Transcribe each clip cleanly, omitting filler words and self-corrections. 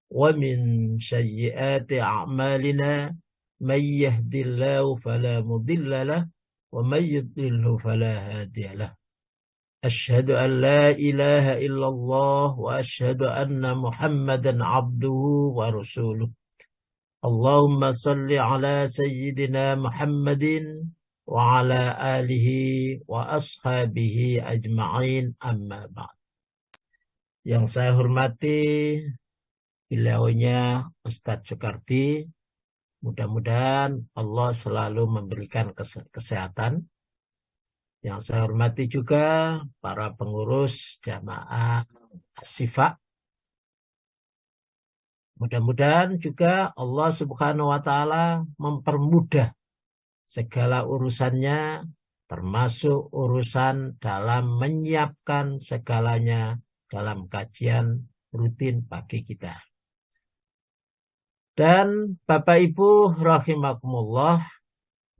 ومن سيئات أعمالنا من يهد الله فلا مضل له ومن يضلله فلا هادي له أشهد أن لا إله إلا الله وأشهد أن محمدا عبده ورسوله اللهم صل على سيدنا محمد وعلى آله وأصحابه أجمعين أما بعد. Yang saya hormati beliaunya Ustadz Soekardi, mudah-mudahan Allah selalu memberikan kesehatan. Yang saya hormati juga para pengurus jamaah As-Sifa. Mudah-mudahan juga Allah Subhanahu wa Ta'ala mempermudah segala urusannya, termasuk urusan dalam menyiapkan segalanya dalam kajian rutin pagi kita. Dan Bapak Ibu rahimakumullah,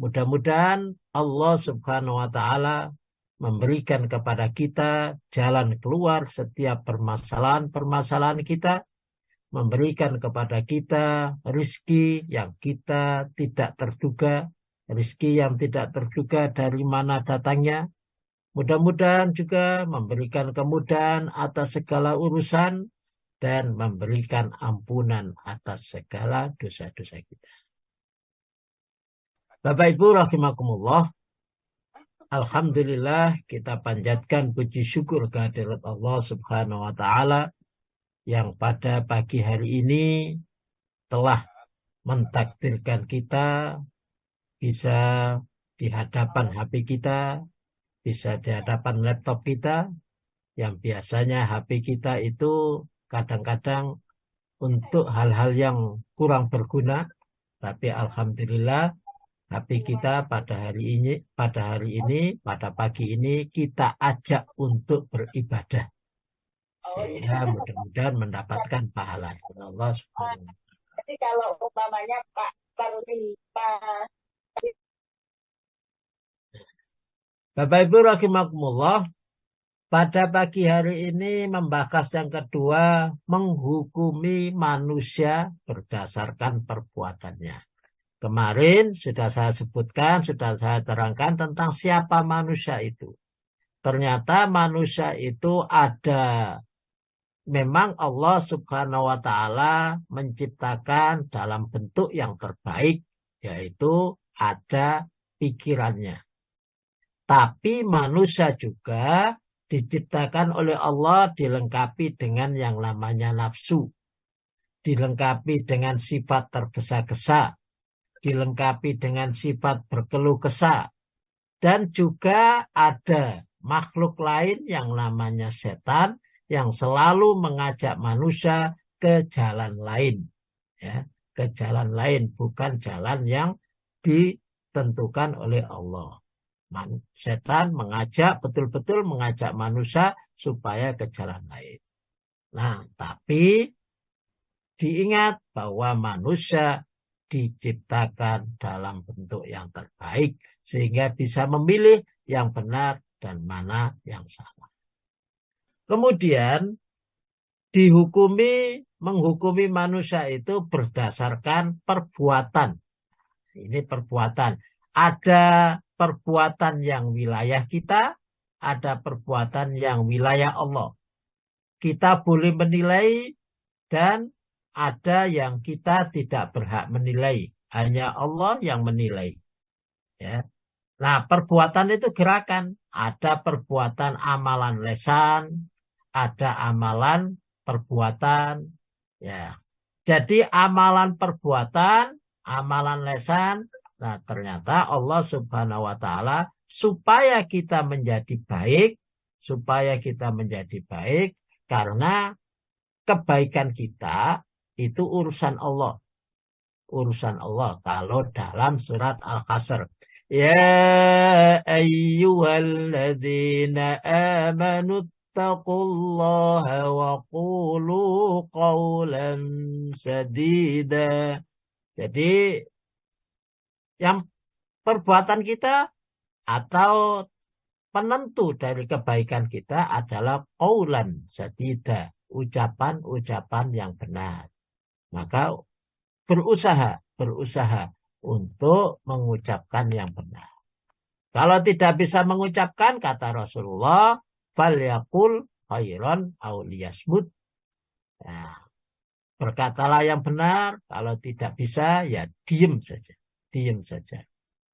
mudah-mudahan Allah Subhanahu wa Ta'ala memberikan kepada kita jalan keluar setiap permasalahan-permasalahan kita, memberikan kepada kita rizki yang kita tidak terduga, rizki yang tidak terduga dari mana datangnya. Mudah-mudahan juga memberikan kemudahan atas segala urusan dan memberikan ampunan atas segala dosa-dosa kita. Bapak Ibu rahimakumullah, alhamdulillah kita panjatkan puji syukur kehadirat Allah Subhanahu wa Ta'ala yang pada pagi hari ini telah mentakdirkan kita bisa di hadapan HP kita, bisa di hadapan laptop kita, yang biasanya HP kita itu kadang-kadang untuk hal-hal yang kurang berguna, tapi alhamdulillah HP kita pada hari ini, pada pagi ini kita ajak untuk beribadah. Sehingga mudah-mudahan mendapatkan pahala dari Allah Subhanahu wa Ta'ala. Jadi kalau umpamanya Pak Bapak Ibu rahimakumullah, pada pagi hari ini membahas yang kedua, menghukumi manusia berdasarkan perbuatannya. Kemarin sudah saya sebutkan, sudah saya terangkan tentang siapa manusia itu. Ternyata manusia itu ada, memang Allah Subhanahu wa Ta'ala menciptakan dalam bentuk yang terbaik, yaitu ada pikirannya. Tapi manusia juga diciptakan oleh Allah dilengkapi dengan yang namanya nafsu, dilengkapi dengan sifat tergesa-gesa, dilengkapi dengan sifat berkeluh kesah, dan juga ada makhluk lain yang namanya setan yang selalu mengajak manusia ke jalan lain, ya, ke jalan lain, bukan jalan yang ditentukan oleh Allah. Setan betul-betul mengajak manusia supaya ke jalan lain. Nah, tapi diingat bahwa manusia diciptakan dalam bentuk yang terbaik sehingga bisa memilih yang benar dan mana yang salah. Kemudian menghukumi manusia itu berdasarkan perbuatan. Ini perbuatan. Ada perbuatan yang wilayah kita, ada perbuatan yang wilayah Allah. Kita boleh menilai dan ada yang kita tidak berhak menilai. Hanya Allah yang menilai. Ya. Nah, perbuatan itu gerakan. Ada perbuatan amalan lesan, ada amalan perbuatan. Ya. Jadi amalan perbuatan, amalan lesan. Nah, ternyata Allah Subhanahu wa Ta'ala supaya kita menjadi baik, karena kebaikan kita itu urusan Allah. Urusan Allah. Kalau dalam surat Al-Qasr, ya ayyuhalladzina amanu taqullaha wa qulu qawlan sadida. Jadi yang perbuatan kita atau penentu dari kebaikan kita adalah qaulan sadida, ucapan-ucapan yang benar. Maka berusaha untuk mengucapkan yang benar. Kalau tidak bisa mengucapkan, kata Rasulullah, falyaqul khairan aw liyasmut. Nah, berkatalah yang benar. Kalau tidak bisa, ya diem saja. Diem saja.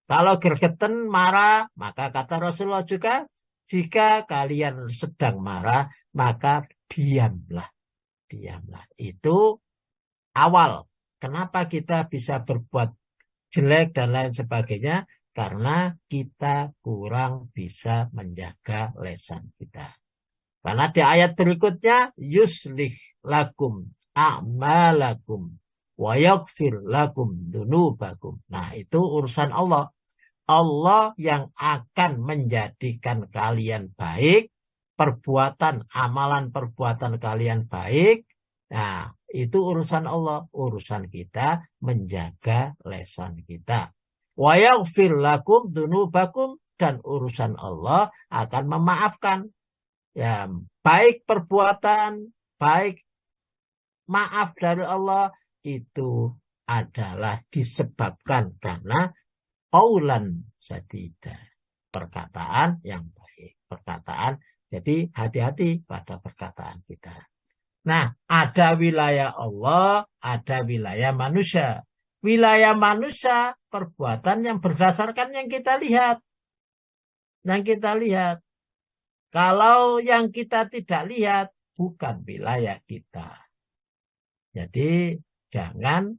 Kalau gergeten marah, maka kata Rasulullah juga, jika kalian sedang marah, maka diamlah. Diamlah. Itu awal. Kenapa kita bisa berbuat jelek dan lain sebagainya? Karena kita kurang bisa menjaga lisan kita. Karena di ayat berikutnya, yuslih lakum a'malakum wa yaghfir lakum dunubakum. Nah, itu urusan Allah. Allah yang akan menjadikan kalian baik, amalan perbuatan kalian baik. Nah, itu urusan Allah. Urusan kita menjaga lisan kita. Wa yaghfir lakum dunubakum, dan urusan Allah akan memaafkan. Ya, baik perbuatan, baik maaf dari Allah itu adalah disebabkan karena qaulan sadida, perkataan yang baik, perkataan. Jadi hati-hati pada perkataan kita. Nah, ada wilayah Allah, ada wilayah manusia. Wilayah manusia perbuatan yang berdasarkan yang kita lihat. Yang kita lihat. Kalau yang kita tidak lihat, bukan wilayah kita. Jadi jangan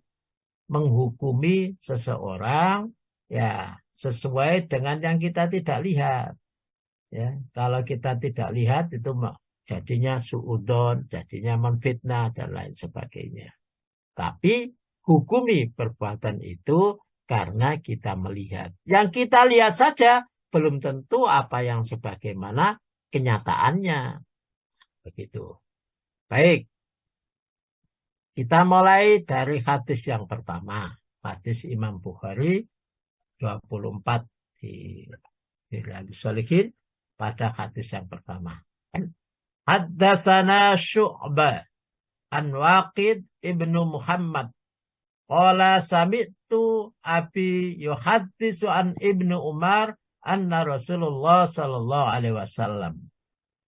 menghukumi seseorang ya sesuai dengan yang kita tidak lihat. Ya, kalau kita tidak lihat itu jadinya suudon, jadinya menfitnah dan lain sebagainya. Tapi hukumi perbuatan itu karena kita melihat. Yang kita lihat saja belum tentu apa yang sebagaimana kenyataannya. Begitu. Baik. Kita mulai dari hadis yang pertama. Hadis Imam Bukhari 24 di Riyadhus Shalihin pada hadis yang pertama. Haddatsana Syu'bah an Waqid ibnu Muhammad. Qala sami'tu abi yuhaddisu an ibnu Umar anna Rasulullah sallallahu alaihi wasallam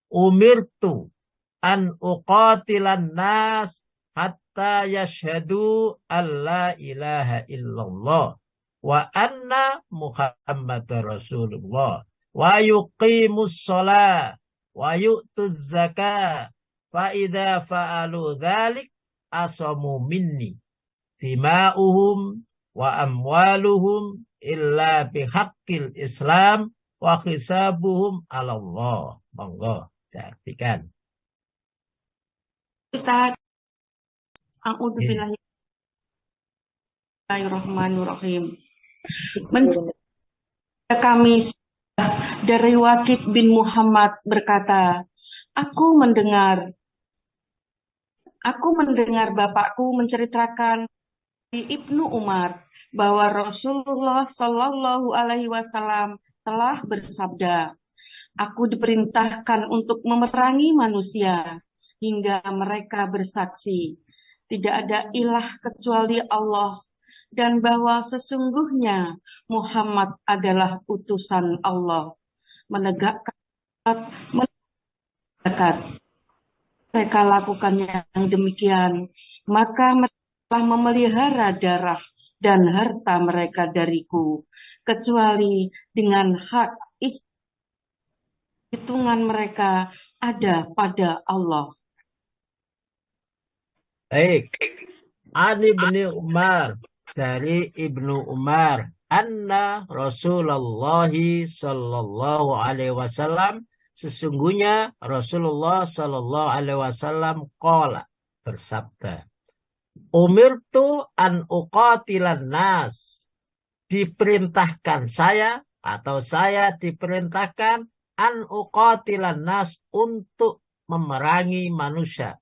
umirtu an uqatilan nas hatta yashhadu alla ilaha illallah wa anna Muhammadar Rasulullah wa yuqimus shalah wa yu'tuz zakah fa idza fa'alu dzalik asamu minni dima'uhum wa amwaluhum illa bihaqqil Islam wa hisabuhum 'ala Allah. Monggo diartikan. Ustaz, A'udzubillahi kami dari Waqid bin Muhammad berkata, aku mendengar bapakku menceritakan di Ibnu Umar bahwa Rasulullah Shallallahu Alaihi Wasallam telah bersabda, aku diperintahkan untuk memerangi manusia hingga mereka bersaksi tidak ada ilah kecuali Allah dan bahwa sesungguhnya Muhammad adalah utusan Allah, menegakkan zakat. Mereka lakukan yang demikian, maka mereka telah memelihara darah dan harta mereka dariku, kecuali dengan hak hitungan mereka ada pada Allah. Baik. Ani bin Umar, dari Ibnu Umar, anna Rasulullah sallallahu alaihi wasallam, sesungguhnya Rasulullah sallallahu alaihi wasallam qala, bersabda, umirtu an uqatilan nas, diperintahkan saya atau saya diperintahkan an uqatilan nas, untuk memerangi manusia,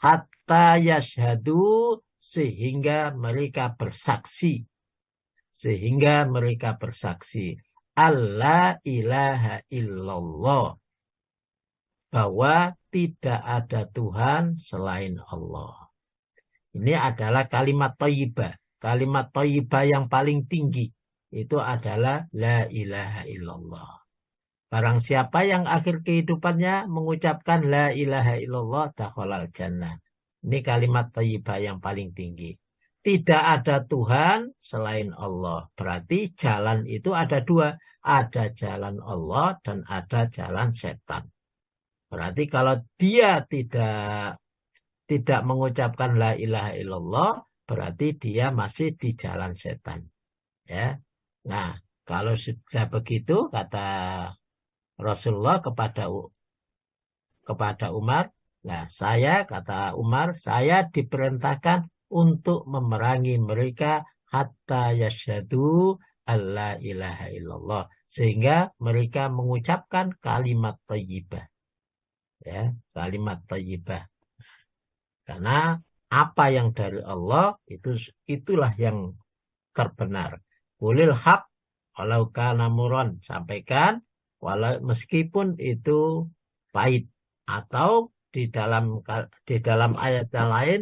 hatta yashhadu, sehingga mereka bersaksi alla ilaha illallah, bahwa tidak ada Tuhan selain Allah. Ini adalah kalimat thayyibah. Kalimat thayyibah yang paling tinggi itu adalah la ilaha illallah. Barang siapa yang akhir kehidupannya mengucapkan la ilaha illallah dakhalal jannah. Ini kalimat thayyibah yang paling tinggi. Tidak ada Tuhan selain Allah. Berarti jalan itu ada dua. Ada jalan Allah dan ada jalan setan. Berarti kalau dia tidak mengucapkan la ilaha illallah, berarti dia masih di jalan setan. Ya. Nah, kalau sudah begitu, kata Rasulullah kepada Umar, nah kata Umar, saya diperintahkan untuk memerangi mereka hatta yasyhadu alla ilaha illallah, sehingga mereka mengucapkan kalimat thayyibah. Ya, kalimat thayyibah. Karena apa yang dari Allah itulah yang terbenar. Qulil haq walau kana muron, sampaikan meskipun itu pahit. Atau di dalam ayat yang lain,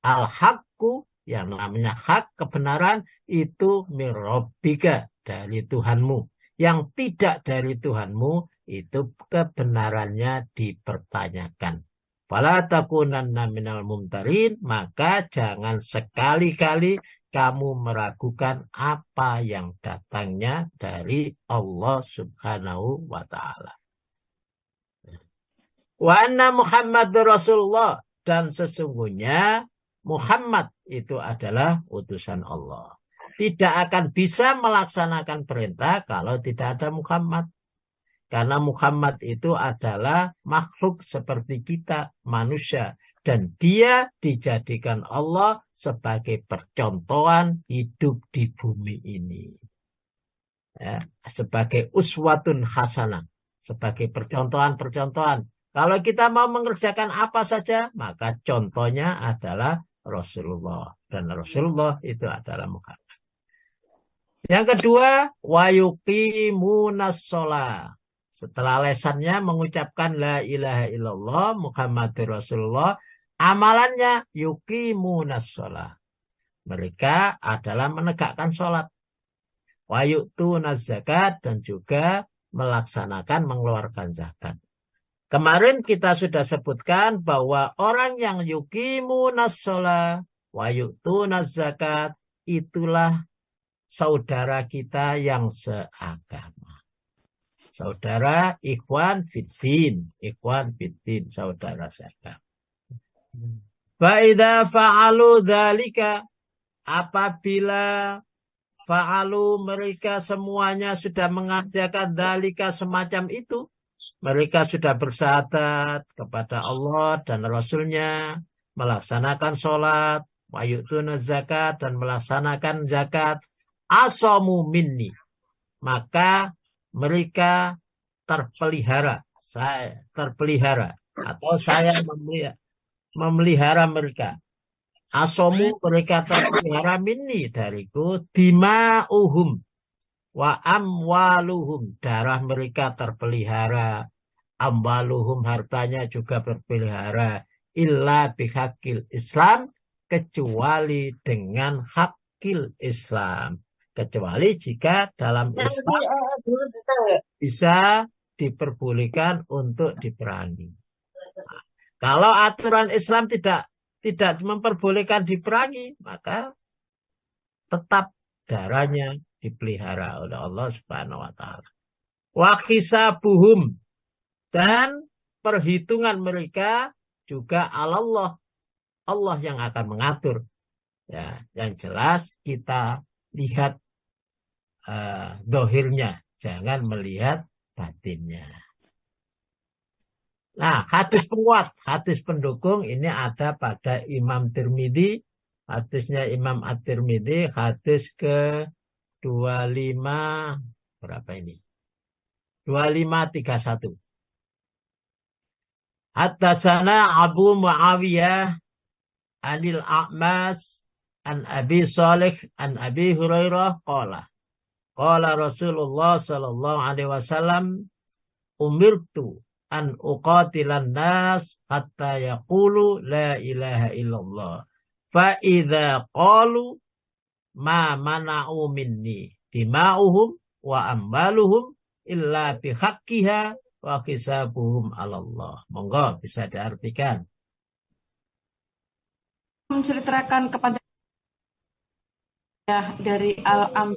al-haqqu, yang namanya hak, kebenaran, itu min rabbika, dari Tuhanmu. Yang tidak dari Tuhanmu, itu kebenarannya dipertanyakan. Fala takunanna minal mumtarin, maka jangan sekali-kali kamu meragukan apa yang datangnya dari Allah Subhanahu wa ta'ala. Wa anna Muhammad Rasulullah, dan sesungguhnya Muhammad itu adalah utusan Allah. Tidak akan bisa melaksanakan perintah kalau tidak ada Muhammad. Karena Muhammad itu adalah makhluk seperti kita, manusia. Dan dia dijadikan Allah sebagai percontohan hidup di bumi ini. Ya, sebagai uswatun hasanah. Sebagai percontohan-percontohan. Kalau kita mau mengerjakan apa saja, maka contohnya adalah Rasulullah. Dan Rasulullah itu adalah Muhammad. Yang kedua, wa yuqimunas shalah. Setelah lesannya mengucapkan la ilaha illallah Muhammadur Rasulullah, amalannya yuqimunas shalah. Mereka adalah menegakkan sholat. Wa yu'tunaz zakat, dan juga melaksanakan mengeluarkan zakat. Kemarin kita sudah sebutkan bahwa orang yang yuqimunas shalah wa yu'tunaz zakat, itulah saudara kita yang seagama. Saudara ikhwan fiddin, saudara seagama. Fa'idha fa'alu dzalika, apabila fa'alu, mereka semuanya sudah mengerjakan dzalika, semacam itu, mereka sudah bersyahadat kepada Allah dan Rasulnya, melaksanakan sholat, wa yu'tuna zakat, dan melaksanakan zakat, asamu minni, maka mereka terpelihara, atau saya memelihara mereka. Asamu, mereka terpelihara minni, dariku, dima'uhum wa amwaluhum, darah mereka terpelihara, amwaluhum, hartanya juga terpelihara, illa bihaqil Islam, kecuali dengan hakil Islam, kecuali jika dalam Islam bisa diperbolehkan untuk diperangi. Kalau aturan Islam tidak memperbolehkan diperangi, maka tetap darahnya dipelihara oleh Allah Subhanahu wa ta'ala. Wa hisabuhum, dan perhitungan mereka juga Allah yang akan mengatur. Ya, yang jelas kita lihat dohirnya, jangan melihat batinnya. Nah, hadis penguat, hadis pendukung ini ada pada Imam Tirmidzi, hadisnya Imam At-Tirmidzi, hadis ke 25 berapa ini? 2531. Haddatsana Abu Muawiyah anil A'mas an Abi Shalih an Abi Hurairah qala Rasulullah sallallahu alaihi wasallam, umirtu an uqatilan nas hatta yaqulu la ilaha illallah. Fa idza qalu ma mana'u minni dima'uhum wa amwaluhum illa bihaqqiha wa hisabuhum 'ala Allah. Monggo bisa diartikan. Menceritakan kepada dari Al-Am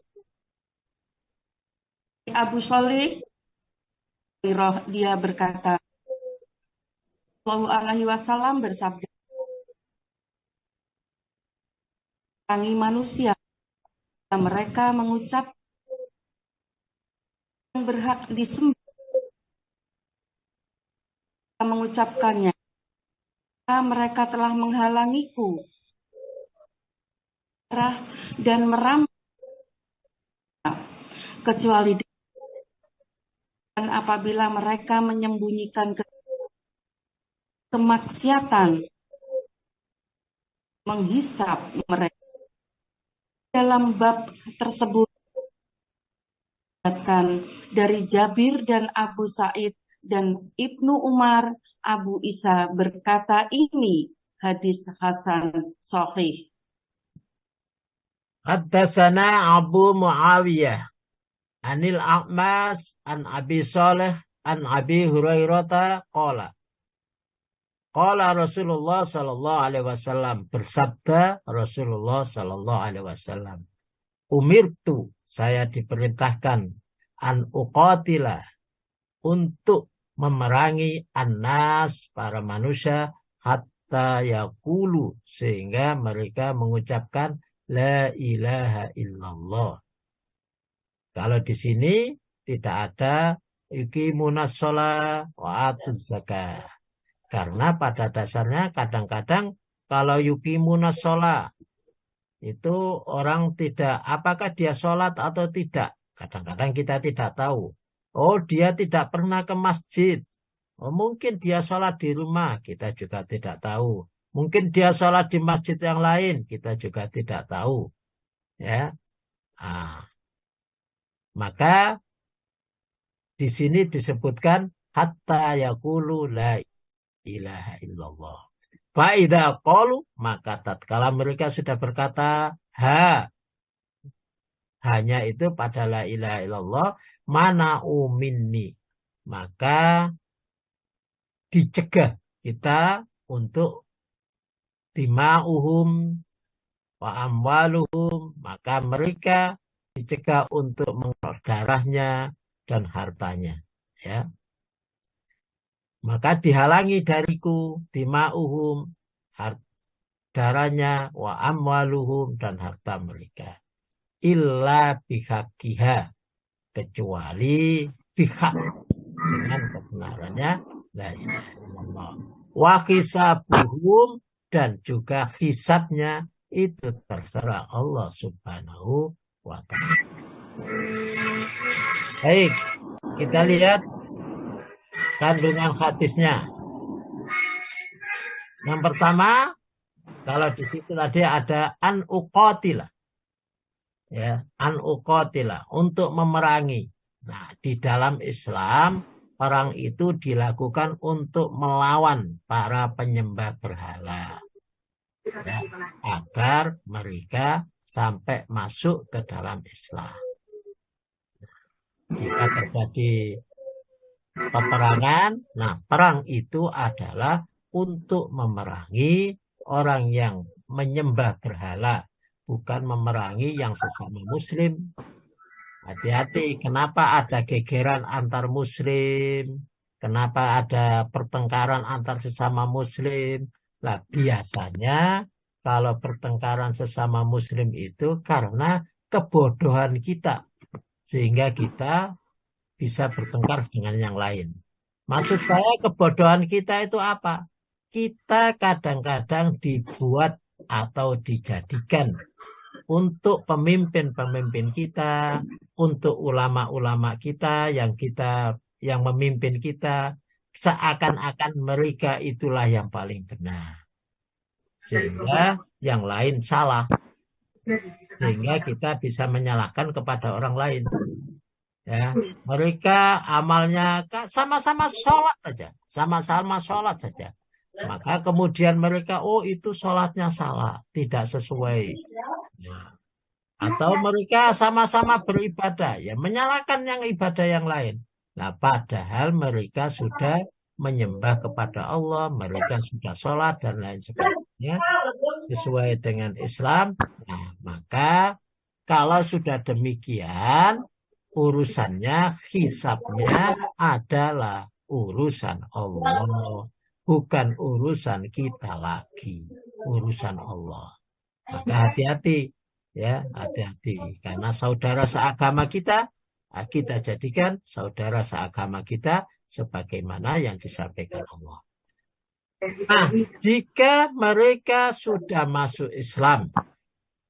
Abu Sholih, dia berkata, Sallallahu Alaihi Wasallam bersabda, "Tangi manusia, mereka mengucap yang berhak disembah, mengucapkannya. Mereka telah menghalangiku dan merampas kecuali dan apabila mereka menyembunyikan kemaksiatan, menghisap mereka." Dalam bab tersebut dari Jabir dan Abu Sa'id dan Ibnu Umar, Abu Isa berkata, ini hadis hasan sahih. Haddatsana Abu Muawiyah anil A'mas an Abi Saleh an Abi Hurairah qala Rasulullah sallallahu alaihi wasallam, bersabda Rasulullah sallallahu alaihi wasallam, umirtu, saya diperintahkan, an uqatila, untuk memerangi annas, para manusia, hatta yaqulu, sehingga mereka mengucapkan la ilaha illallah. Kalau di sini tidak ada yuqimunas shalah wa atuz zakah. Karena pada dasarnya kadang-kadang kalau yuqimunas shalah itu orang tidak, apakah dia sholat atau tidak. Kadang-kadang kita tidak tahu. Oh, dia tidak pernah ke masjid. Oh, mungkin dia sholat di rumah, kita juga tidak tahu. Mungkin dia sholat di masjid yang lain, kita juga tidak tahu. Ya, maka di sini disebutkan hatta yaqulu la ilaha illallah. Fa'idha qalu, maka tatkala mereka sudah berkata hanya itu pada la ilaha illallah, mana'u minni, maka dicegah kita untuk dima'uhum wa amwaluhum, maka mereka dicegah untuk mengeluarkan darahnya dan hartanya, ya. Maka dihalangi dariku dima'uhum, darahnya, wa amwaluhum, dan harta mereka, illa bihaqiha, kecuali bihaq, dengan kebenarannya la ilaha illallah. Wa hisabuhum, dan juga hisabnya itu terserah Allah subhanahu wa ta'ala. Baik, kita lihat kandungan hadisnya. Yang pertama, kalau di situ tadi ada an uqatila, ya, an uqatila, untuk memerangi. Nah, di dalam Islam perang itu dilakukan untuk melawan para penyembah berhala, ya, agar mereka sampai masuk ke dalam Islam. Jika terjadi peperangan, nah perang itu adalah untuk memerangi orang yang menyembah berhala, bukan memerangi yang sesama muslim. Hati-hati, kenapa ada gegeran antar muslim, kenapa ada pertengkaran antar sesama muslim. Nah, biasanya kalau pertengkaran sesama muslim itu karena kebodohan kita, sehingga kita bisa bertengkar dengan yang lain. Maksud saya kebodohan kita itu apa? Kita kadang-kadang dibuat atau dijadikan untuk pemimpin-pemimpin kita, untuk ulama-ulama kita yang memimpin kita, seakan-akan mereka itulah yang paling benar. Sehingga yang lain salah. Sehingga kita bisa menyalahkan kepada orang lain. Ya, mereka amalnya sama-sama sholat saja, sama-sama sholat saja. Maka kemudian mereka, oh itu sholatnya salah, tidak sesuai. Nah, atau mereka sama-sama beribadah, ya menyalahkan yang ibadah yang lain. Nah, padahal mereka sudah menyembah kepada Allah, mereka sudah sholat dan lain sebagainya sesuai dengan Islam. Nah, maka kalau sudah demikian, urusannya, hisabnya adalah urusan Allah, bukan urusan kita lagi, urusan Allah. Maka hati-hati, ya, hati-hati. Karena saudara seagama kita, kita jadikan saudara seagama kita sebagaimana yang disampaikan Allah. Nah, jika mereka sudah masuk Islam,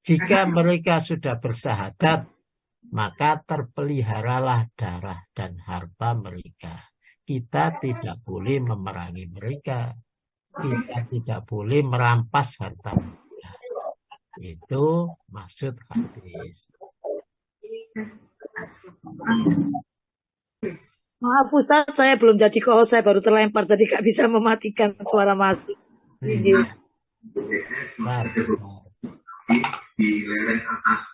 jika mereka sudah bersahadat, maka terpeliharalah darah dan harta mereka. Kita tidak boleh memerangi mereka. Kita tidak boleh merampas harta mereka. Itu maksud hadis. Maaf Ustaz, saya belum jadi co-host, saya baru terlempar, jadi gak bisa mematikan suara masuk. Nah, di lereng atas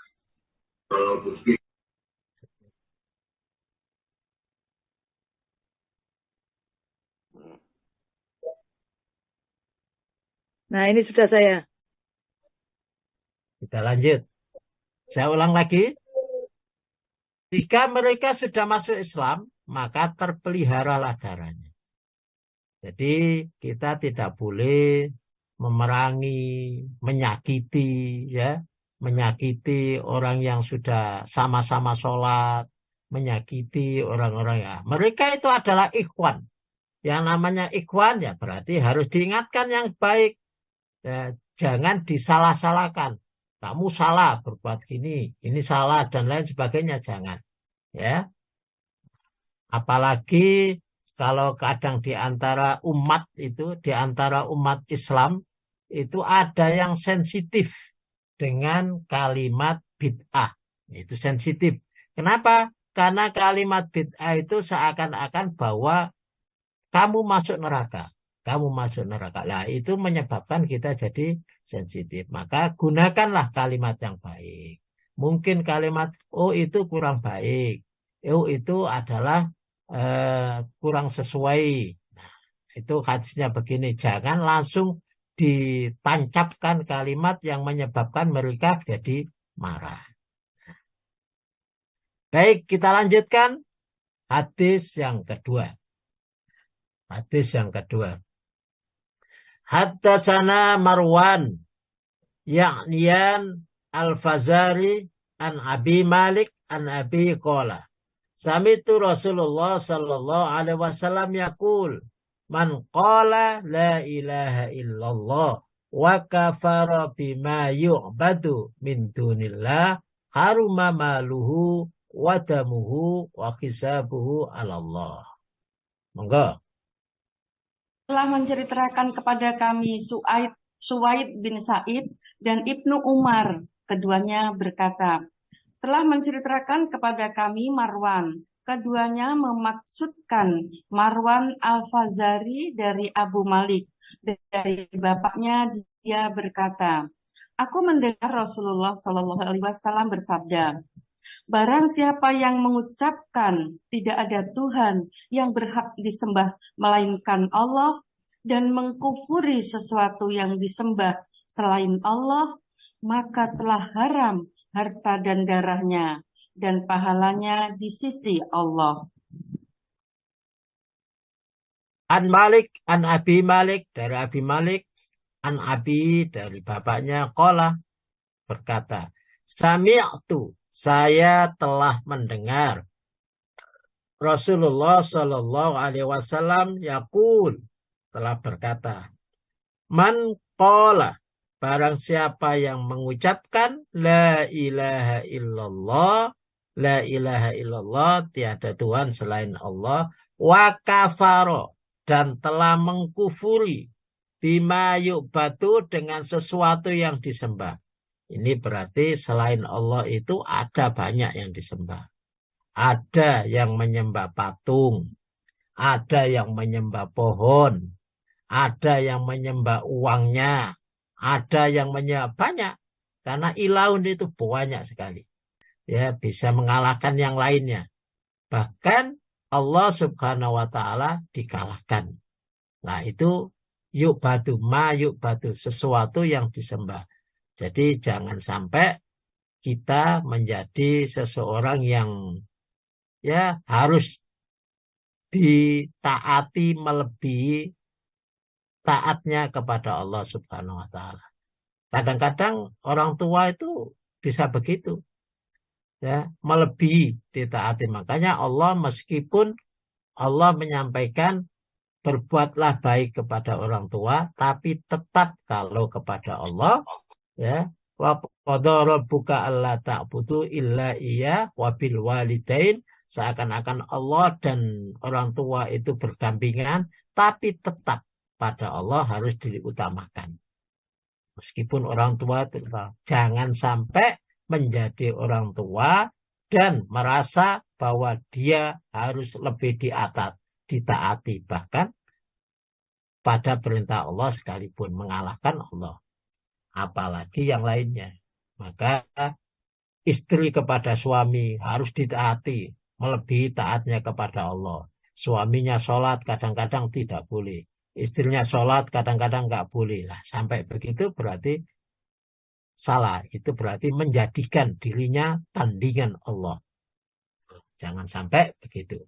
bukit. Nah, ini sudah saya. Kita lanjut. Saya ulang lagi. Jika mereka sudah masuk Islam, maka terpeliharalah darahnya. Jadi kita tidak boleh memerangi, menyakiti, ya, menyakiti orang yang sudah sama-sama sholat, menyakiti orang-orang ya. Mereka itu adalah ikhwan. Yang namanya ikhwan ya berarti harus diingatkan yang baik. Ya, jangan disalah-salahkan. Kamu salah berbuat gini, ini salah dan lain sebagainya, jangan. Ya. Apalagi kalau kadang di antara umat itu, di antara umat Islam itu ada yang sensitif dengan kalimat bid'ah. Itu sensitif. Kenapa? Karena kalimat bid'ah itu seakan-akan bahwa kamu masuk neraka. Kamu masuk neraka. Nah, itu menyebabkan kita jadi sensitif. Maka gunakanlah kalimat yang baik. Mungkin kalimat, oh itu kurang baik. Oh itu adalah kurang sesuai. Nah, itu hadisnya begini. Jangan langsung ditancapkan kalimat yang menyebabkan mereka jadi marah. Baik, kita lanjutkan hadis yang kedua. Hadis yang kedua. Haddatsana Marwan ya'niyan Al-Fazari an Abi Malik an Abi qala Sami'tu Rasulullah sallallahu alaihi wasallam yaqul man qala la ilaha illallah wa kafara bima yu'badu min dunillah haruma maluhu wa damuhu wa hisabuhu 'ala Allah. Monggo. Telah menceritakan kepada kami Suwaid bin Sa'id dan Ibnu Umar, keduanya berkata, telah menceritakan kepada kami Marwan, keduanya memaksudkan Marwan Al-Fazari dari Abu Malik, dari bapaknya dia berkata, aku mendengar Rasulullah SAW bersabda, barang siapa yang mengucapkan tidak ada Tuhan yang berhak disembah melainkan Allah dan mengkufuri sesuatu yang disembah selain Allah, maka telah haram harta dan darahnya dan pahalanya di sisi Allah. An Malik, an Abi Malik, dari Abi Malik, an Abi, dari bapaknya, qala, berkata, Sami'tu, saya telah mendengar Rasulullah Shallallahu Alaihi Wasallam yaqul, telah berkata, man qala, barang siapa yang mengucapkan la ilaha illallah, la ilaha illallah, tiada Tuhan selain Allah, wa kafaro, dan telah mengkufuri bima yu'batu, dengan sesuatu yang disembah. Ini berarti selain Allah itu ada banyak yang disembah. Ada yang menyembah patung, ada yang menyembah pohon, ada yang menyembah uangnya, ada yang menyembah banyak. Karena ilaun itu banyak sekali. Ya, bisa mengalahkan yang lainnya. Bahkan Allah Subhanahu wa taala dikalahkan. Nah, itu yuk batu sesuatu yang disembah. Jadi jangan sampai kita menjadi seseorang yang ya harus ditaati melebihi taatnya kepada Allah Subhanahu wa taala. Kadang-kadang orang tua itu bisa begitu. Ya, melebihi ditaati. Makanya Allah meskipun Allah menyampaikan berbuatlah baik kepada orang tua, tapi tetap kalau kepada Allah, ya, wa qadha rabbuka alla ta'budu illa iya wa bil walidain, seakan-akan Allah dan orang tua itu berdampingan, tapi tetap pada Allah harus diutamakan. Meskipun orang tua itu jangan sampai menjadi orang tua dan merasa bahwa dia harus lebih ditaati, bahkan pada perintah Allah sekalipun mengalahkan Allah, apalagi yang lainnya. Maka istri kepada suami harus ditaati melebihi taatnya kepada Allah. Suaminya sholat kadang-kadang tidak boleh, istrinya sholat kadang-kadang nggak boleh. Lah, sampai begitu berarti salah. Itu berarti menjadikan dirinya tandingan Allah. Jangan sampai begitu.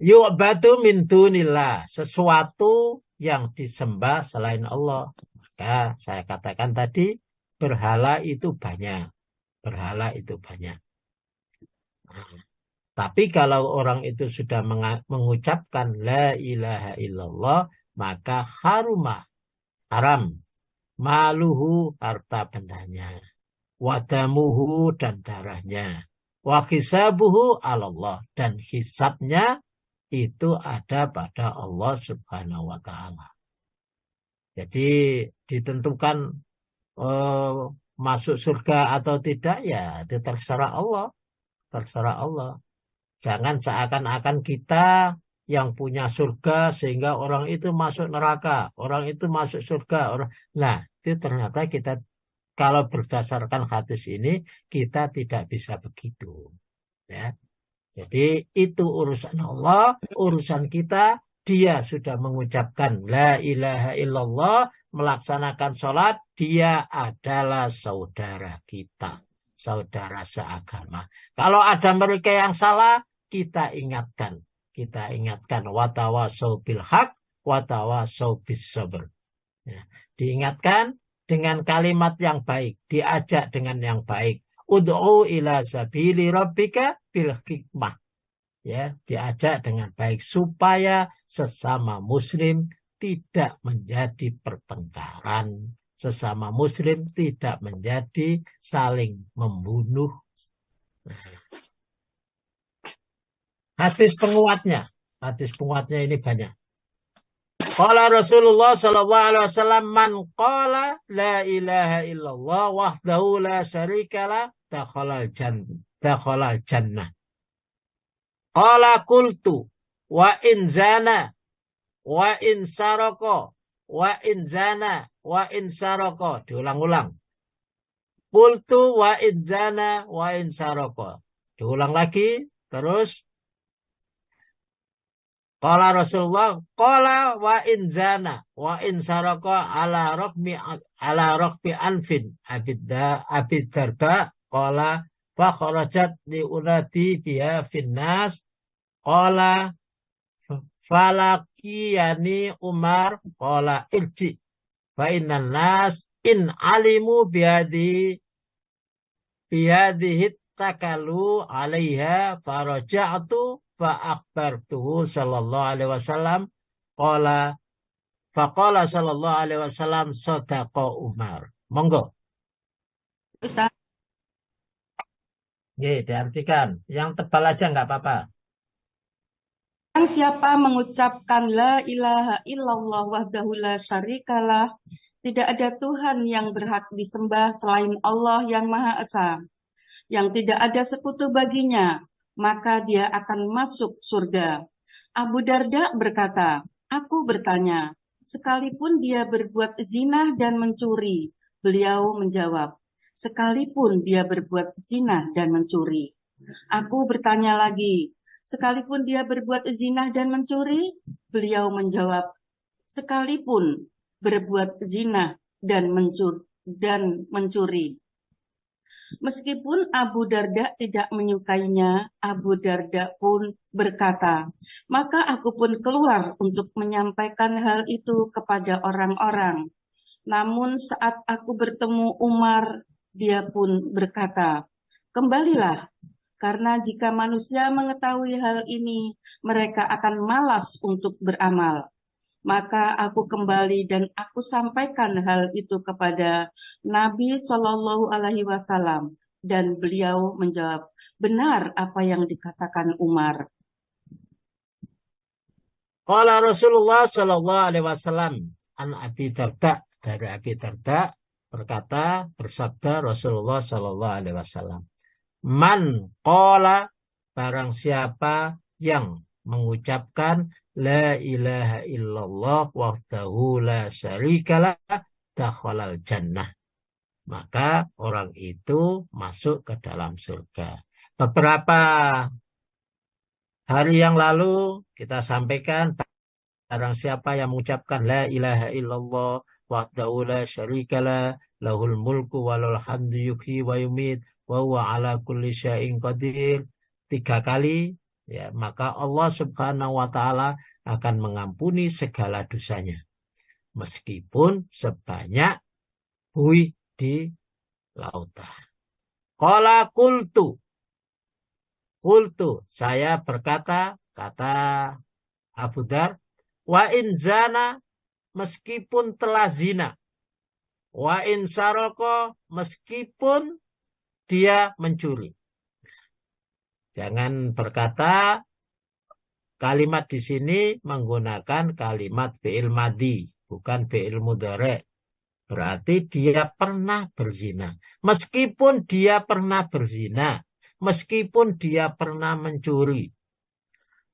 Yu'badu min dunillah, sesuatu yang disembah selain Allah. Maka saya katakan tadi, berhala itu banyak. Berhala itu banyak. Nah, tapi kalau orang itu sudah mengucapkan la ilaha illallah, maka haram maluhu, harta bendanya, wadamuhu, dan darahnya, wa hisabuhu alallah, dan hisabnya itu ada pada Allah Subhanahu wa taala. Jadi ditentukan masuk surga atau tidak, ya itu terserah Allah. Terserah Allah. Jangan seakan-akan kita yang punya surga sehingga orang itu masuk neraka, orang itu masuk surga. Nah, itu ternyata kita kalau berdasarkan hadis ini kita tidak bisa begitu. Ya. Jadi itu urusan Allah, urusan kita. Dia sudah mengucapkan la ilaha illallah, melaksanakan sholat, dia adalah saudara kita, saudara seagama. Kalau ada mereka yang salah, kita ingatkan. Kita ingatkan watawasau bil haq, watawasau bis sabr. Ya, diingatkan dengan kalimat yang baik, diajak dengan yang baik. Ud'u ila sabili rabbika bil hikmah. Ya, diajak dengan baik supaya sesama muslim tidak menjadi pertengkaran, sesama muslim tidak menjadi saling membunuh. Hadis penguatnya ini banyak. Qala Rasulullah sallallahu alaihi wasallam, man qala la ilaha illallah wahdahu la syarikalah dakhalal jannah. Qala qultu wa in zana wa in saraka wa in zana wa in saraka. Diulang-ulang. Qultu wa in zana wa in saraka. Diulang lagi. Terus qala Rasulullah qala wa in zana wa in saraka ala raqmi anfin abid darba qala fa kharajat li unati biha finnas qala falaqiyani Umar qala irji fa innan nas in alimu bihadhihi takalu alaiha faraja'tu fa akhbartuhu sallallahu alaihi wasallam qala faqala sallallahu alaihi wasallam sadaqa Umar. Monggo. Ustaz. Oke, diartikan. Yang tebal aja nggak apa-apa. Siapa mengucapkan la ilaha illallah wahdahu la syarikalah, tidak ada Tuhan yang berhak disembah selain Allah yang Maha Esa, yang tidak ada sekutu baginya, maka dia akan masuk surga. Abu Darda berkata, aku bertanya, sekalipun dia berbuat zina dan mencuri. Beliau menjawab, sekalipun dia berbuat zina dan mencuri. Aku bertanya lagi, sekalipun dia berbuat zina dan mencuri? Beliau menjawab, sekalipun berbuat zina dan mencuri. Meskipun Abu Darda tidak menyukainya, Abu Darda pun berkata, maka aku pun keluar untuk menyampaikan hal itu kepada orang-orang. Namun saat aku bertemu Umar, dia pun berkata, kembalilah, karena jika manusia mengetahui hal ini, mereka akan malas untuk beramal. Maka aku kembali dan aku sampaikan hal itu kepada Nabi Shallallahu Alaihi Wasallam, dan beliau menjawab, benar apa yang dikatakan Umar. Qala Rasulullah sallallahu alaihi wasallam an Abi Darda, dari Abi Darda berkata, bersabda Rasulullah sallallahu alaihi wasallam, man qala, barang siapa yang mengucapkan la ilaha illallah wahdahu la syarikalah dakhalal jannah, maka orang itu masuk ke dalam surga. Beberapa hari yang lalu kita sampaikan, barang siapa yang mengucapkan la ilaha illallah wahdahu la syarikalah lahul mulku walul hamdu yuhyi wa yumit wa huwa ala kulli syai'in qadir 3 kali, ya, maka Allah Subhanahu wa taala akan mengampuni segala dosanya meskipun sebanyak buih di lautan. Qala qultu, saya berkata, kata Abu Dar, wa in zana, meskipun telah zina, wa in saroko, meskipun dia mencuri. Jangan berkata kalimat di sini menggunakan kalimat fi'il madhi, bukan fi'il mudhari'. Berarti dia pernah berzina. Meskipun dia pernah berzina, meskipun dia pernah mencuri.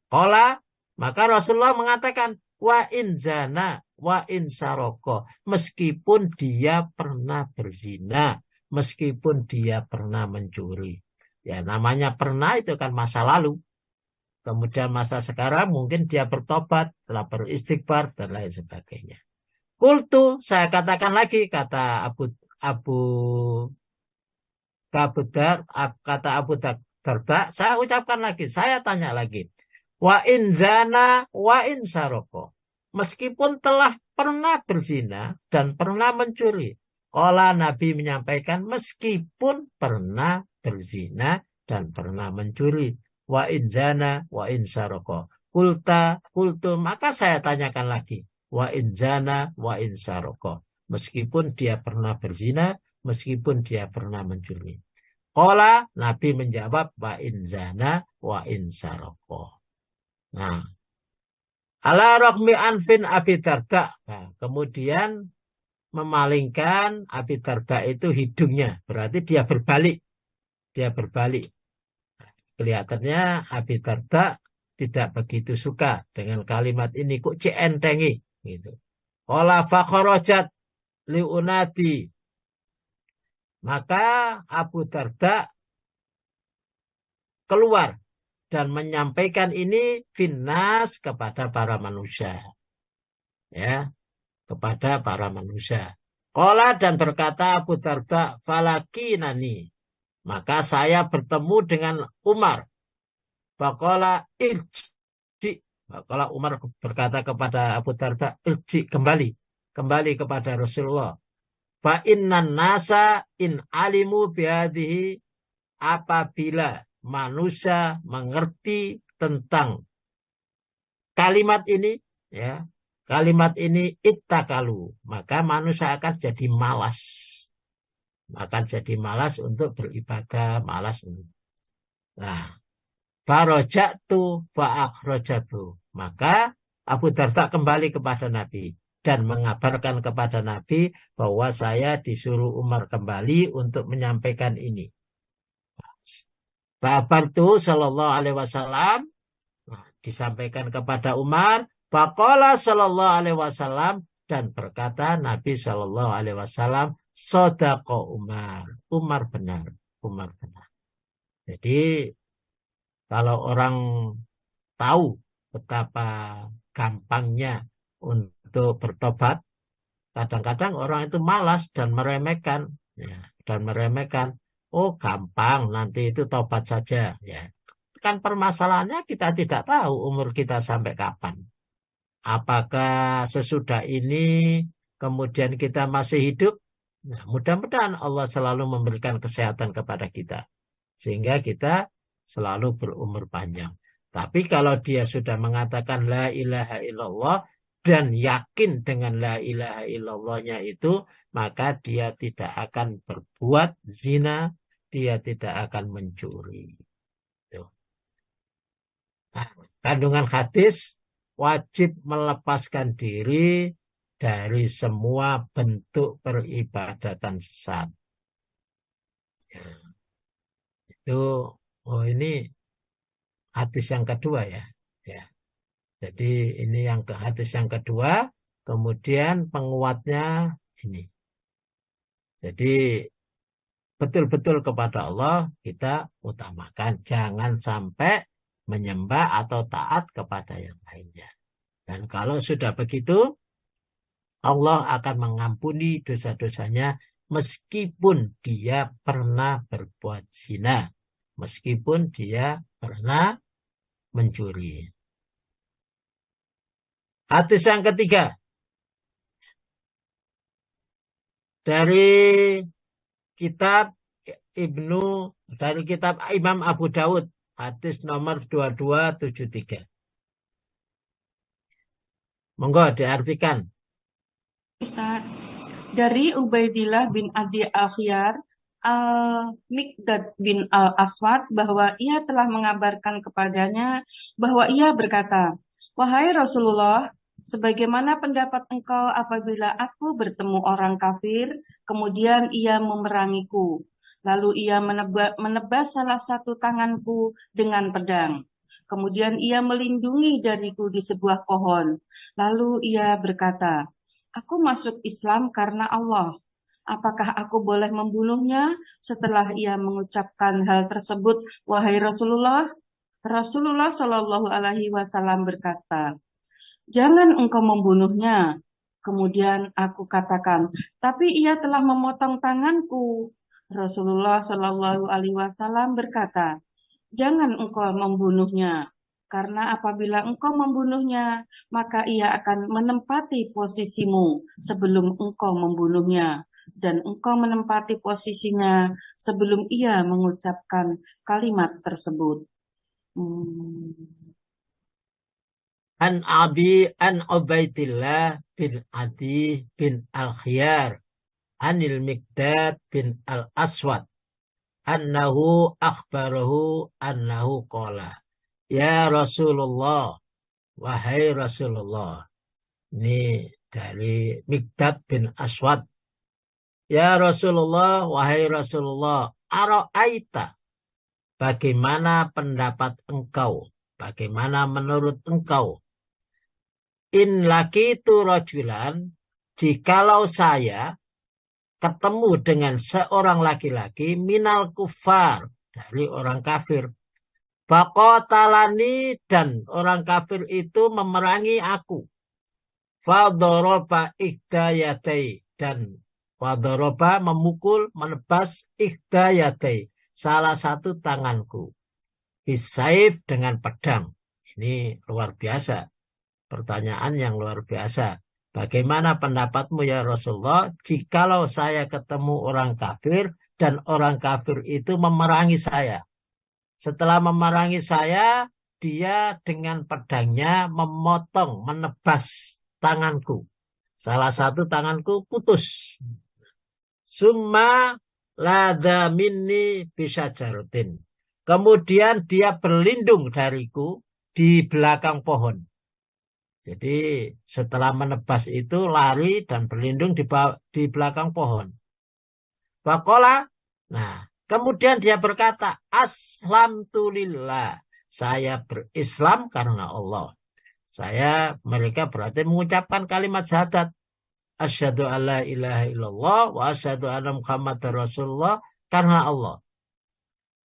Qala, maka Rasulullah mengatakan, wa in zana, wa in saroko, meskipun dia pernah berzina, meskipun dia pernah mencuri. Ya, namanya pernah itu kan masa lalu. Kemudian masa sekarang mungkin dia bertobat, telah beristighfar dan lain sebagainya. Kultu, saya katakan lagi, kata Abu Darda, saya ucapkan lagi, saya tanya lagi. Wa in zana wa in saroko, meskipun telah pernah berzina dan pernah mencuri. Qala, Nabi menyampaikan, meskipun pernah berzina dan pernah mencuri. Wa in zana wa in saroko. Kultu, maka saya tanyakan lagi. Wa in zana wa in saroko, meskipun dia pernah berzina, meskipun dia pernah mencuri. Qala, Nabi menjawab, wa in zana wa in saroko. Nah, ala raqmi anfin Abi Darda. Nah, kemudian memalingkan Abi Darda itu hidungnya, berarti dia berbalik. Kelihatannya Abi Darda tidak begitu suka dengan kalimat ini, kok cientengi gitu. Qala fakharajat liunati, maka Abu Darda keluar dan menyampaikan ini finnas, kepada para manusia, ya, kepada para manusia. Qala, dan berkata Abu Darda, falakinani, maka saya bertemu dengan Umar. Faqala irji, maka Umar berkata kepada Abu Darda, irji, kembali kepada Rasulullah. Fa innan nasa in alimu bihadihi, apabila manusia mengerti tentang kalimat ini, ya, kalimat ini ittakalu, maka manusia akan jadi malas untuk beribadah, malas. Nah, farajatu fa'akhrajatu, maka Abu Darda kembali kepada Nabi dan mengabarkan kepada Nabi bahwa saya disuruh Umar kembali untuk menyampaikan ini. Fa'abartu sallallahu alaihi wasallam. Nah, disampaikan kepada Umar. Faqala sallallahu alaihi wasallam. Dan berkata Nabi sallallahu alaihi wasallam, Shadaqa Umar. Umar benar. Umar benar. Jadi kalau orang tahu betapa gampangnya untuk bertobat, kadang-kadang orang itu malas dan meremehkan. Ya, dan meremehkan. Oh gampang, nanti itu tobat saja. Ya. Kan permasalahannya kita tidak tahu umur kita sampai kapan. Apakah sesudah ini kemudian kita masih hidup? Nah, mudah-mudahan Allah selalu memberikan kesehatan kepada kita. Sehingga kita selalu berumur panjang. Tapi kalau dia sudah mengatakan la ilaha illallah dan yakin dengan la ilaha illallahnya itu, maka dia tidak akan berbuat zina, dia tidak akan mencuri. Tuh. Nah, kandungan hadis wajib melepaskan diri dari semua bentuk peribadatan sesat. Ya. Itu, oh ini hadis yang kedua ya. Ya. Jadi ini yang ke hadis yang kedua, kemudian penguatnya ini. Jadi betul-betul kepada Allah kita utamakan, jangan sampai menyembah atau taat kepada yang lainnya. Dan kalau sudah begitu, Allah akan mengampuni dosa-dosanya meskipun dia pernah berbuat zina, meskipun dia pernah mencuri. Hadis yang ketiga. Dari kitab Imam Abu Daud. Hadis nomor 2273. Monggo diartikan. Ustaz, dari Ubaidillah bin Adi Al-Khiyar, Al-Miqdad bin Al-Aswad, bahwa ia telah mengabarkan kepadanya bahwa ia berkata, wahai Rasulullah, sebagaimana pendapat engkau apabila aku bertemu orang kafir, kemudian ia memerangiku. Lalu ia menebas salah satu tanganku dengan pedang. Kemudian ia melindungi dariku di sebuah pohon. Lalu ia berkata, aku masuk Islam karena Allah. Apakah aku boleh membunuhnya? Setelah ia mengucapkan hal tersebut, wahai Rasulullah, Rasulullah Shallallahu Alaihi Wasallam berkata, jangan engkau membunuhnya. Kemudian aku katakan, tapi ia telah memotong tanganku. Rasulullah Shallallahu Alaihi Wasallam berkata, jangan engkau membunuhnya, karena apabila engkau membunuhnya, maka ia akan menempati posisimu sebelum engkau membunuhnya, dan engkau menempati posisinya sebelum ia mengucapkan kalimat tersebut. An Ubaidillah bin Adi bin Al-Khiyar anil Miqdad bin Al-Aswad annahu akhbarahu annahu qala ya Rasulullah, wahai Rasulullah. Ini dari Miqdad bin Aswad. Ya Rasulullah, wahai Rasulullah, ara'aita, bagaimana pendapat engkau, bagaimana menurut engkau, in laqitu rajulan, jikalau saya ketemu dengan seorang laki-laki minal kufar, dari orang kafir, faqatalani, dan orang kafir itu memerangi aku, fadoroba ihdayatai, dan fadoroba memukul, menebas ihdayatai, salah satu tanganku, bisaif, dengan pedang. Ini luar biasa. Pertanyaan yang luar biasa. Bagaimana pendapatmu ya Rasulullah jikalau saya ketemu orang kafir dan orang kafir itu memerangi saya. Setelah memerangi saya, dia dengan pedangnya memotong, menebas tanganku. Salah satu tanganku putus. Summa lada minni bisyajarutin. Kemudian dia berlindung dariku di belakang pohon. Jadi setelah menebas itu lari dan berlindung di belakang pohon. Faqala, nah Kemudian dia berkata, aslamtu lillah. Saya berislam karena Allah. Mereka berarti mengucapkan kalimat syahadat. Asyhadu alla ilaha illallah wa asyhadu anna Muhammadar Rasulullah karena Allah.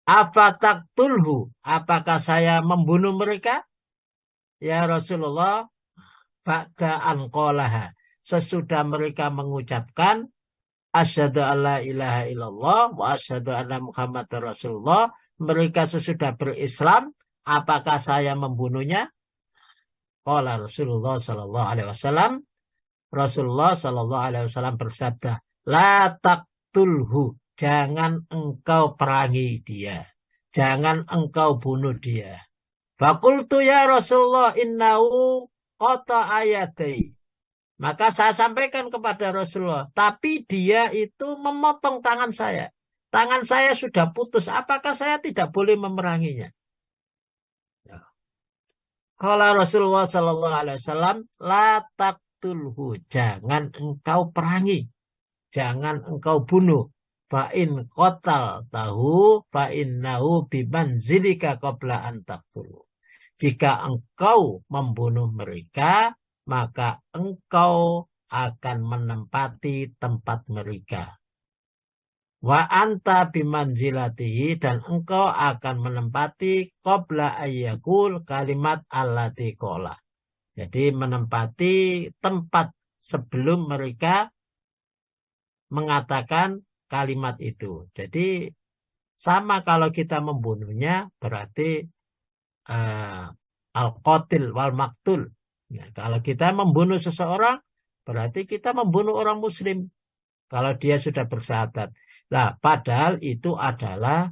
Afataqtulhu? Apakah saya membunuh mereka? Ya Rasulullah, ba'da an qalaha. Sesudah mereka mengucapkan asyhadu alla ilaha illallah wa asyhadu anna Muhammadar Rasulullah, mereka sesudah berislam, apakah saya membunuhnya? Qala Rasulullah sallallahu alaihi wasallam, Rasulullah sallallahu alaihi wasallam bersabda, la taqtulhu, jangan engkau perangi dia, jangan engkau bunuh dia. Fakultu ya Rasulullah innahu qata ayatai. Maka saya sampaikan kepada Rasulullah, tapi dia itu memotong tangan saya. Tangan saya sudah putus, apakah saya tidak boleh memeranginya? Kalau Rasulullah sallallahu alaihi wasallam, la taqtulhu, jangan engkau perangi, jangan engkau bunuh. Fa in qatal tahu fa innahu bimanzilika qabla an taqtulu. Jika engkau membunuh mereka, maka engkau akan menempati tempat mereka. Wa anta bimanzilatihi, dan engkau akan menempati qabla ayyakul kalimat allati qala. Jadi menempati tempat sebelum mereka mengatakan kalimat itu. Jadi sama kalau kita membunuhnya berarti al-qatil wal maktul. Ya, kalau kita membunuh seseorang, berarti kita membunuh orang muslim. Kalau dia sudah bersyahadat. Nah, padahal itu adalah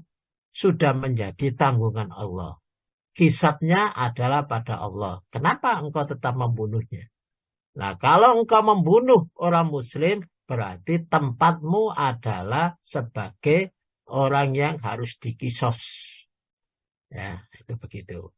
sudah menjadi tanggungan Allah. Hisabnya adalah pada Allah. Kenapa engkau tetap membunuhnya? Nah, kalau engkau membunuh orang muslim, berarti tempatmu adalah sebagai orang yang harus dikisos. Ya, itu begitu.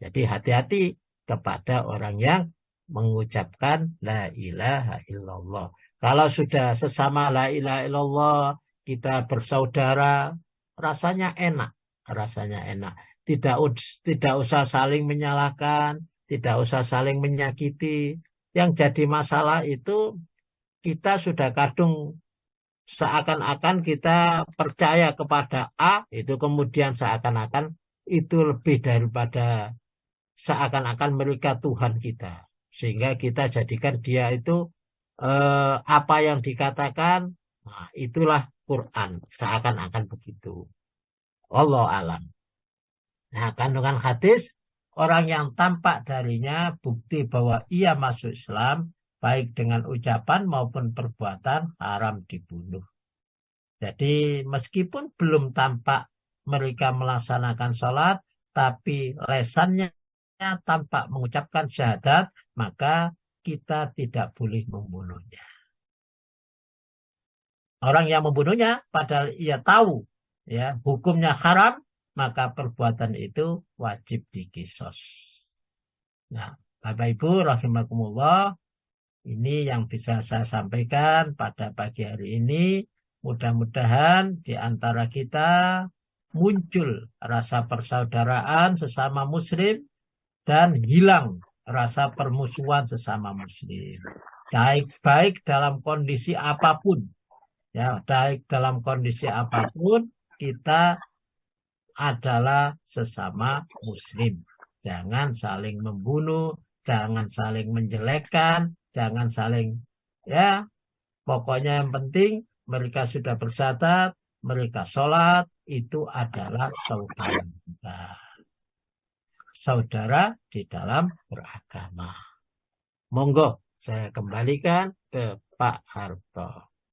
Jadi hati-hati kepada orang yang mengucapkan la ilaha illallah. Kalau sudah sesama la ilaha illallah, kita bersaudara, rasanya enak. Rasanya enak. Tidak usah saling menyalahkan, tidak usah saling menyakiti. Yang jadi masalah itu kita sudah kadung seakan-akan kita percaya kepada A, itu kemudian seakan-akan itu lebih daripada seakan-akan mereka Tuhan kita. Sehingga kita jadikan dia itu apa yang dikatakan, nah, itulah Quran. Seakan-akan begitu. Wallahu alam. Nah, kandungan hadis, orang yang tampak darinya bukti bahwa ia masuk Islam, baik dengan ucapan maupun perbuatan, haram dibunuh. Jadi meskipun belum tampak mereka melaksanakan sholat, tapi lesannya tampak mengucapkan syahadat, maka kita tidak boleh membunuhnya. Orang yang membunuhnya padahal ia tahu ya hukumnya haram, maka perbuatan itu wajib dikisos. Nah, Bapak Ibu rahimakumullah, ini yang bisa saya sampaikan pada pagi hari ini. Mudah-mudahan di antara kita muncul rasa persaudaraan sesama muslim dan hilang rasa permusuhan sesama muslim. Baik dalam kondisi apapun. Ya, baik dalam kondisi apapun kita adalah sesama muslim. Jangan saling membunuh, jangan saling menjelekkan, jangan saling ya, pokoknya yang penting mereka sudah bersyahadat, mereka sholat, itu adalah saudara kita. Saudara di dalam beragama. Monggo saya kembalikan ke Pak Harto.